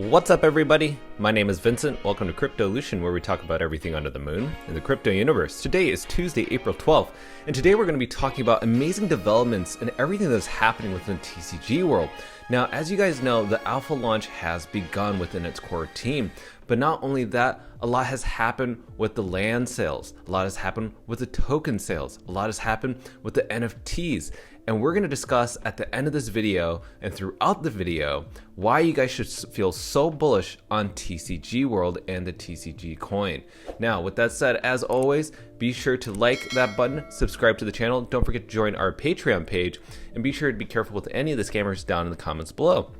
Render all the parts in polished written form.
What's up, everybody? My name is Vincent. Welcome to Cryptolution, where we talk about everything under the moon in the crypto universe. Today is Tuesday, April 12th, and today we're going to be talking about amazing developments and everything that's happening within TCG World. Now, as you guys know, the alpha launch has begun within its core team, but not only that, a lot has happened with the land sales, a lot has happened with the token sales, a lot has happened with the NFTs. And we're going to discuss at the end of this video and throughout the video why you guys should feel so bullish on TCG World and the TCG coin. Now, with that said, as always, be sure to like that button, subscribe to the channel, don't forget to join our Patreon page, and be sure to be careful with any of the scammers down in the comments below.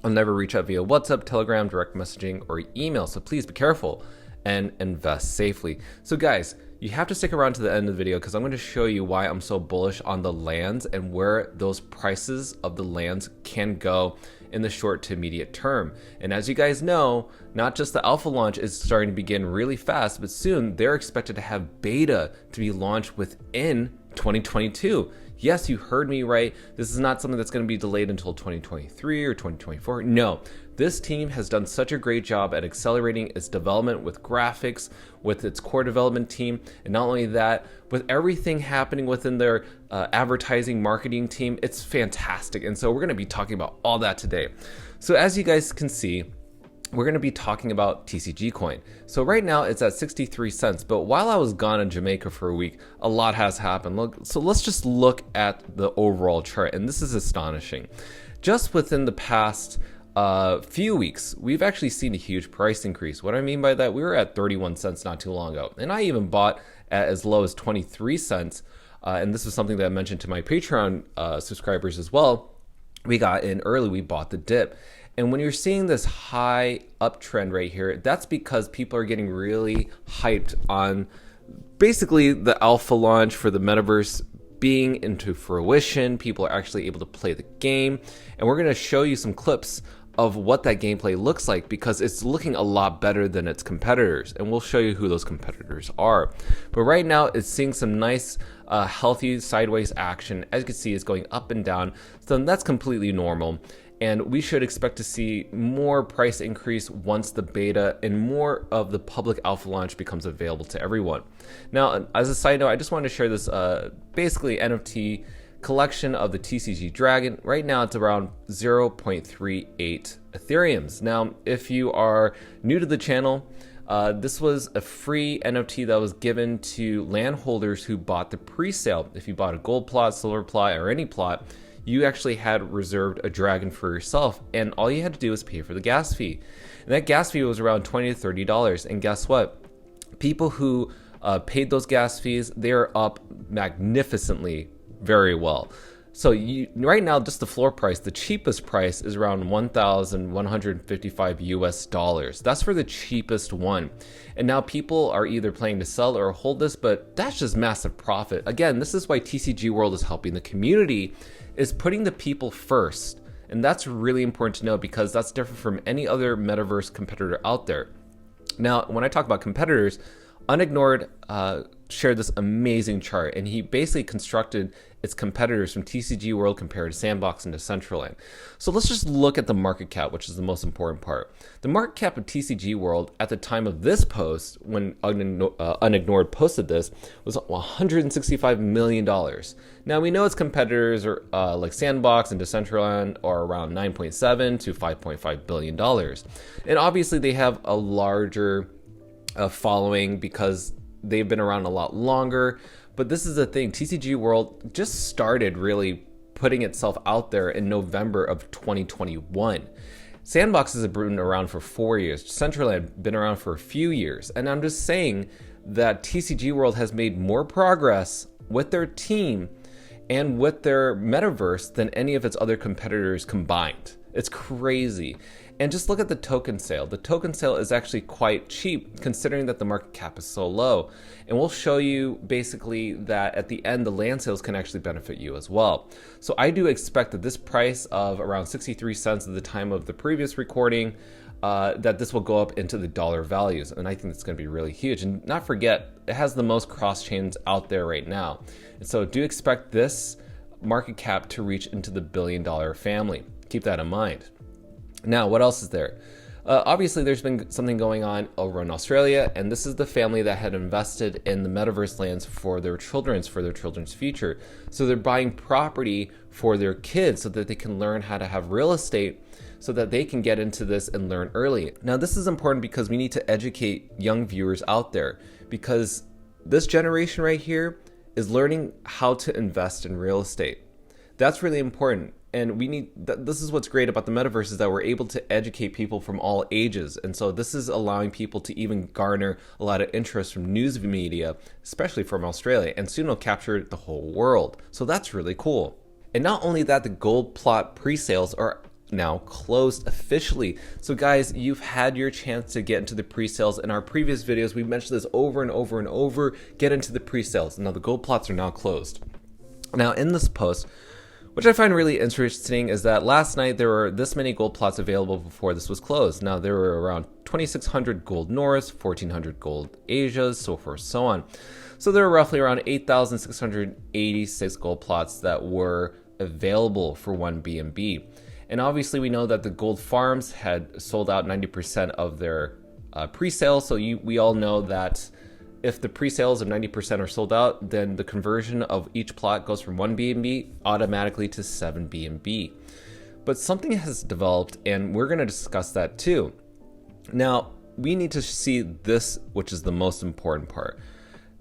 I'll never reach out via WhatsApp, Telegram, direct messaging, or email, so please be careful and invest safely. So guys, you have to stick around to the end of the video because I'm going to show you why I'm so bullish on the lands and where those prices of the lands can go in the short to immediate term. And as you guys know, not just the alpha launch is starting to begin really fast, but soon they're expected to have beta to be launched within 2022. Yes, you heard me right. This is not something that's going to be delayed until 2023 or 2024. No, this team has done such a great job at accelerating its development with graphics, with its core development team, and not only that, with everything happening within their advertising marketing team. It's fantastic. And so we're going to be talking about all that today. So as you guys can see, we're going to be talking about TCG coin. So right now it's at 63 cents, but while I was gone in Jamaica for a week, a lot has happened. So let's just look at the overall chart, and this is astonishing. Just within the past few weeks, we've actually seen a huge price increase. What I mean by that, we were at 31 cents not too long ago, and I even bought at as low as 23 cents. And this is something that I mentioned to my Patreon subscribers as well. We got in early, we bought the dip. And when you're seeing this high uptrend right here, that's because people are getting really hyped on basically the alpha launch for the Metaverse being into fruition. People are actually able to play the game. And we're going to show you some clips of what that gameplay looks like because it's looking a lot better than its competitors. And we'll show you who those competitors are. But right now, it's seeing some nice, healthy sideways action. As you can see, it's going up and down. So that's completely normal. And we should expect to see more price increase once the beta and more of the public alpha launch becomes available to everyone. Now, as a side note, I just wanted to share this basically NFT collection of the TCG Dragon. Right now, it's around 0.38 Ethereums. Now, if you are new to the channel, this was a free NFT that was given to landholders who bought the pre-sale. If you bought a gold plot, silver plot, or any plot, you actually had reserved a dragon for yourself, and all you had to do was pay for the gas fee. And that gas fee was around $20 to $30. And guess what? People who paid those gas fees, they are up magnificently very well. So right now, just the floor price, the cheapest price is around $1,155 US. That's for the cheapest one. And now people are either planning to sell or hold this, but that's just massive profit. Again, this is why TCG World is helping the community, is putting the people first. And that's really important to know because that's different from any other Metaverse competitor out there. Now, when I talk about competitors, Unignored shared this amazing chart, and he basically constructed its competitors from TCG World compared to Sandbox and Decentraland. So let's just look at the market cap, which is the most important part. The market cap of TCG World at the time of this post, when Unignored posted this, was $165 million. Now we know its competitors are like Sandbox and Decentraland are around $9.7 to $5.5 billion. And obviously they have a larger following because they've been around a lot longer. But this is the thing, TCG World just started really putting itself out there in November of 2021. Sandbox has been around for 4 years. Decentraland been around for a few years. And I'm just saying that TCG World has made more progress with their team and with their metaverse than any of its other competitors combined. It's crazy. And just look at the token sale. The token sale is actually quite cheap considering that the market cap is so low. And we'll show you basically that at the end, the land sales can actually benefit you as well. So I do expect that this price of around 63 cents at the time of the previous recording, that this will go up into the dollar values. And I think it's going to be really huge. And not forget, it has the most cross chains out there right now. And so do expect this market cap to reach into the $1 billion family. Keep that in mind. Now, what else is there? Obviously, there's been something going on over in Australia, and this is the family that had invested in the metaverse lands for their children's future. So they're buying property for their kids so that they can learn how to have real estate so that they can get into this and learn early. Now, this is important because we need to educate young viewers out there, because this generation right here is learning how to invest in real estate. That's really important. And this is what's great about the metaverse, is that we're able to educate people from all ages. And so this is allowing people to even garner a lot of interest from news media, especially from Australia, and soon it'll capture the whole world. So that's really cool. And not only that, the gold plot pre-sales are now closed officially. So guys, you've had your chance to get into the pre-sales. In our previous videos, we mentioned this over and over and over, get into the pre-sales. Now the gold plots are now closed. Now in this post, which I find really interesting, is that last night there were this many gold plots available before this was closed. Now there were around 2,600 gold Norths, 1,400 gold Asias, so forth, so on. So there were roughly around 8,686 gold plots that were available for one BNB. And obviously we know that the gold farms had sold out 90% of their pre-sales. So we all know that if the pre-sales of 90% are sold out, then the conversion of each plot goes from 1 BNB automatically to 7 BNB. But something has developed, and we're going to discuss that too. Now, we need to see this, which is the most important part,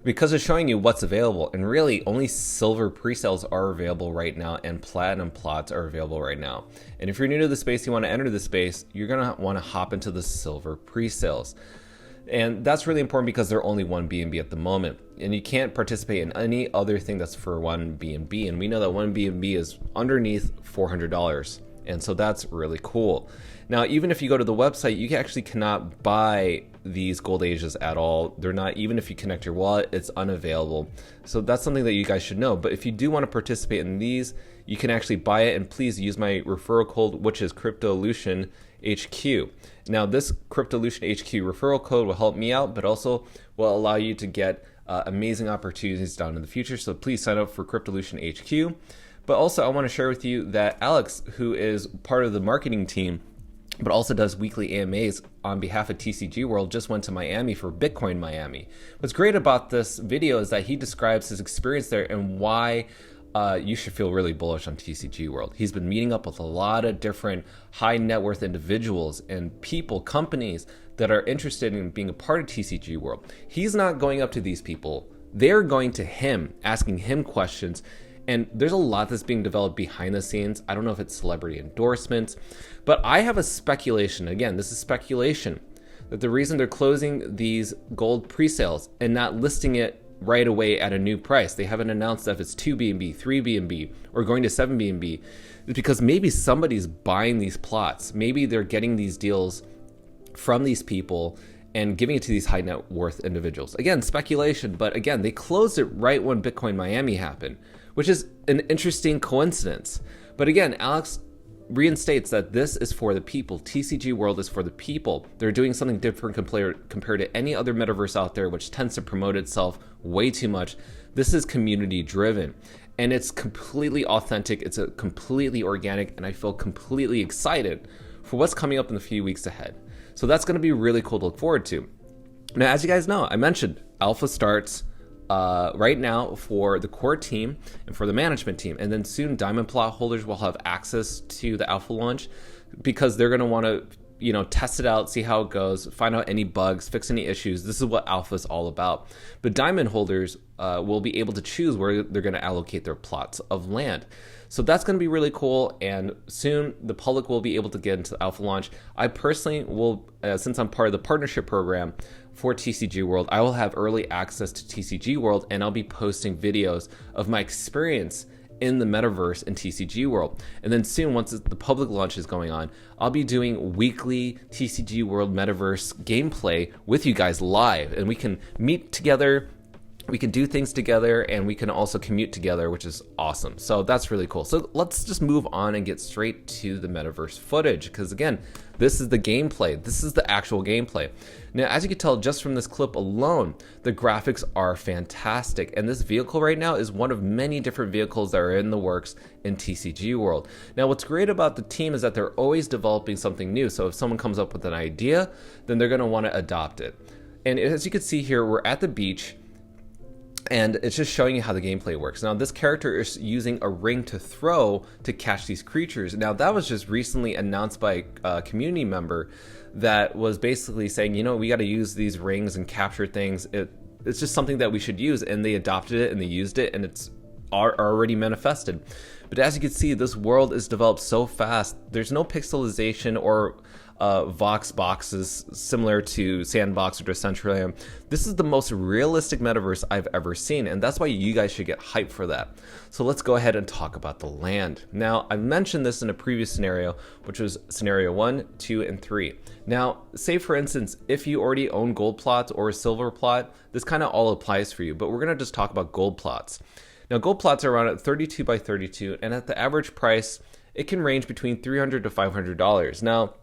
because it's showing you what's available. And really, only silver pre-sales are available right now, and platinum plots are available right now. And if you're new to the space, you want to enter the space, you're going to want to hop into the silver pre-sales. And that's really important because they're only 1 BNB at the moment. And you can't participate in any other thing that's for 1 BNB. And we know that 1 BNB is underneath $400. And so that's really cool. Now, even if you go to the website, you actually cannot buy these gold Asias at all. They're not, even if you connect your wallet, it's unavailable. So that's something that you guys should know. But if you do want to participate in these, you can actually buy it. And please use my referral code, which is Cryptolution HQ. Now, this Cryptolution HQ referral code will help me out, but also will allow you to get amazing opportunities down in the future. So please sign up for Cryptolution HQ. But also, I want to share with you that Alex, who is part of the marketing team, but also does weekly AMAs on behalf of TCG World, just went to Miami for Bitcoin Miami. What's great about this video is that he describes his experience there and why you should feel really bullish on TCG World. He's been meeting up with a lot of different high net worth individuals and people, companies that are interested in being a part of TCG World. He's not going up to these people. They're going to him, asking him questions. And there's a lot that's being developed behind the scenes. I don't know if it's celebrity endorsements, but I have a speculation. Again, this is speculation, that the reason they're closing these gold pre-sales and not listing it right away at a new price, they haven't announced if it's 2 BNB, 3 BNB, or going to 7 BNB, is because maybe somebody's buying these plots. Maybe they're getting these deals from these people and giving it to these high net worth individuals. Again, speculation, but again, they closed it right when Bitcoin Miami happened, which is an interesting coincidence. But again, Alex reinstates that this is for the people. TCG World is for the people. They're doing something different compared to any other metaverse out there, which tends to promote itself way too much. This is community driven, and it's completely authentic. It's a completely organic, and I feel completely excited for what's coming up in the few weeks ahead. So that's going to be really cool to look forward to. Now, as you guys know, I mentioned alpha starts right now for the core team and for the management team. And then soon diamond plot holders will have access to the alpha launch because they're going to want to, test it out, see how it goes, find out any bugs, fix any issues. This is what alpha is all about. But diamond holders will be able to choose where they're going to allocate their plots of land. So that's going to be really cool, and soon the public will be able to get into the alpha launch. I personally will, since I'm part of the partnership program for TCG World, I will have early access to TCG World, and I'll be posting videos of my experience in the metaverse in TCG World. And then soon, once the public launch is going on, I'll be doing weekly TCG World metaverse gameplay with you guys live, and we can meet together we can do things together, and we can also commute together, which is awesome. So that's really cool. So let's just move on and get straight to the metaverse footage, because again, this is the gameplay. This is the actual gameplay. Now, as you can tell just from this clip alone, the graphics are fantastic, and this vehicle right now is one of many different vehicles that are in the works in TCG World. Now, what's great about the team is that they're always developing something new. So if someone comes up with an idea, then they're going to want to adopt it. And as you can see here, we're at the beach, and it's just showing you how the gameplay works. Now, this character is using a ring to throw to catch these creatures. Now, that was just recently announced by a community member that was basically saying, you know, we got to use these rings and capture things. It's just something that we should use, and they adopted it and they used it, and it's already manifested. But as you can see, this world is developed so fast. There's no pixelization or Vox boxes similar to Sandbox or Decentraland. This is the most realistic metaverse I've ever seen, and that's why you guys should get hyped for that. So let's go ahead and talk about the land. Now, I mentioned this in a previous scenario, which was scenario 1, 2, and 3. Now, say for instance, if you already own gold plots or a silver plot, this kind of all applies for you, but we're going to just talk about gold plots. Now, gold plots are around at 32 by 32, and at the average price, it can range between $300 to $500. Now,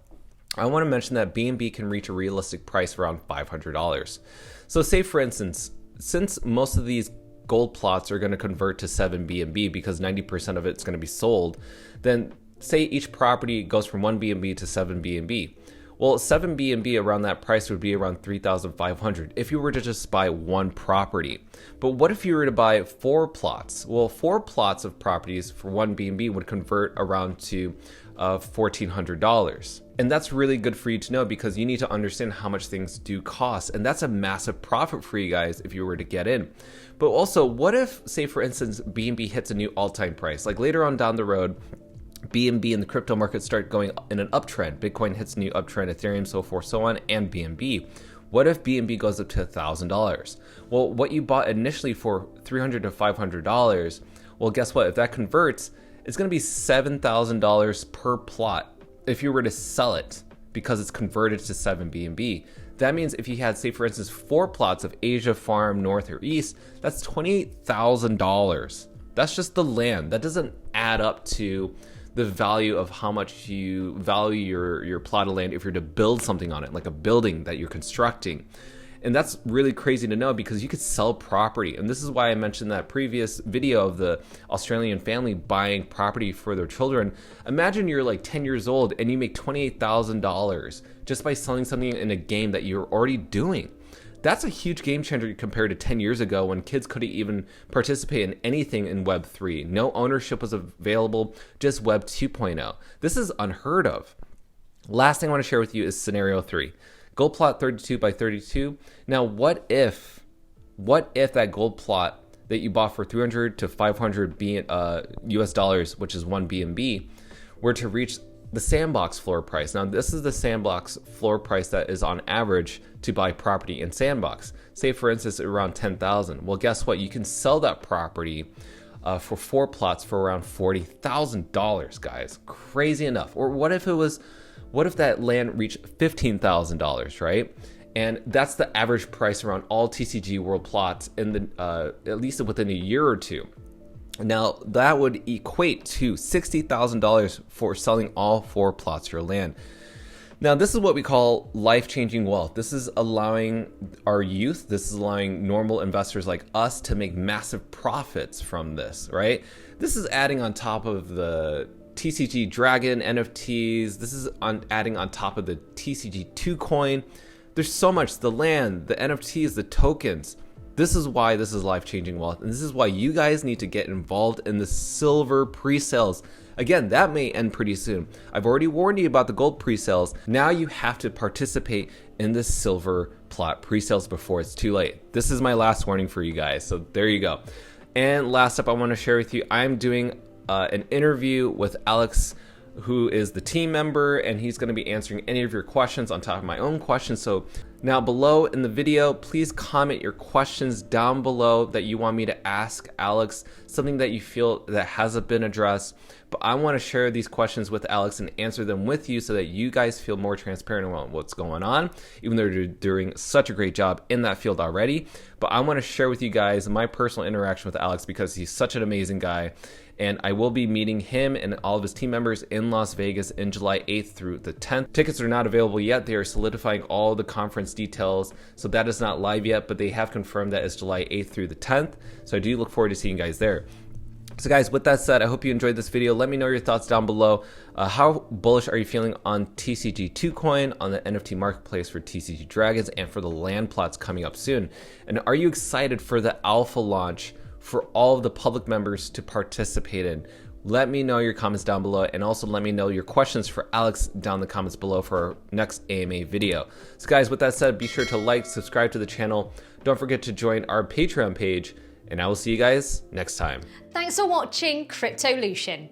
I want to mention that BNB can reach a realistic price around $500. So say for instance, since most of these gold plots are going to convert to 7 BNB because 90% of it's going to be sold, then say each property goes from 1 BNB to 7 BNB. Well, 7 BNB around that price would be around $3,500 if you were to just buy one property. But what if you were to buy 4 plots? Well, 4 plots of properties for 1 BNB would convert around to $1,400. And that's really good for you to know, because you need to understand how much things do cost. And that's a massive profit for you guys if you were to get in. But also, what if, say for instance, BNB hits a new all-time price? Like later on down the road, BNB and the crypto market start going in an uptrend. Bitcoin hits a new uptrend, Ethereum, so forth, so on, and BNB. What if BNB goes up to $1,000? Well, what you bought initially for $300 to $500, well, guess what? If that converts, it's going to be $7,000 per plot if you were to sell it, because it's converted to 7 BNB. That means if you had, say for instance, 4 plots of Asia, Farm, North, or East, that's $28,000. That's just the land. That doesn't add up to the value of how much you value your plot of land if you're to build something on it, like a building that you're constructing. And that's really crazy to know, because you could sell property. And this is why I mentioned that previous video of the Australian family buying property for their children. Imagine you're like 10 years old and you make $28,000 just by selling something in a game that you're already doing. That's a huge game changer compared to 10 years ago, when kids couldn't even participate in anything in Web 3. No ownership was available, just Web 2.0. This is unheard of. Last thing I want to share with you is scenario 3. Gold plot 32 by 32. Now, what if that gold plot that you bought for 300 to 500 US dollars, which is 1 BNB, were to reach the Sandbox floor price? Now, this is the Sandbox floor price that is on average to buy property in Sandbox. Say, for instance, around 10,000. Well, guess what? You can sell that property for 4 plots for around $40,000, guys. Crazy enough. Or what if that land reached $15,000, right? And that's the average price around all TCG World plots in the at least within a year or two. Now, that would equate to $60,000 for selling all 4 plots of your land. Now, this is what we call life-changing wealth. This is allowing our youth, this is allowing normal investors like us to make massive profits from this, right? This is adding on top of the TCG Dragon NFTs. This is adding on top of the TCG2 coin. There's so much, the land, the NFTs, the tokens. This is why this is life-changing wealth, and this is why you guys need to get involved in the silver pre-sales. Again, that may end pretty soon. I've already warned you about the gold pre-sales. Now you have to participate in the silver plot pre-sales before it's too late. This is my last warning for you guys, so there you go. And last up, I want to share with you, I'm doing an interview with Alex who is the team member, and he's going to be answering any of your questions on top of my own questions. So now below in the video, please comment your questions down below that you want me to ask Alex, something that you feel that hasn't been addressed. But I want to share these questions with Alex and answer them with you so that you guys feel more transparent about what's going on, even though they're doing such a great job in that field already. But I want to share with you guys my personal interaction with Alex because he's such an amazing guy. And I will be meeting him and all of his team members in Las Vegas in July 8th through the 10th. Tickets are not available yet. They are solidifying all the conference details. So that is not live yet, but they have confirmed that it's July 8th through the 10th. So I do look forward to seeing you guys there. So guys, with that said, I hope you enjoyed this video. Let me know your thoughts down below. How bullish are you feeling on TCG2 coin, on the NFT marketplace for TCG Dragons, and for the land plots coming up soon? And are you excited for the alpha launch for all of the public members to participate in? Let me know your comments down below, and also let me know your questions for Alex down in the comments below for our next AMA video. So guys, with that said, be sure to like, subscribe to the channel. Don't forget to join our Patreon page, and I will see you guys next time. Thanks for watching Cryptolution.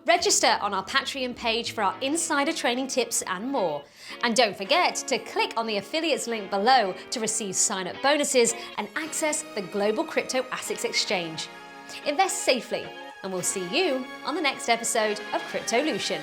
Register on our Patreon page for our insider training tips and more. And don't forget to click on the affiliates link below to receive sign-up bonuses and access the Global Crypto Assets Exchange. Invest safely, and we'll see you on the next episode of Cryptolution.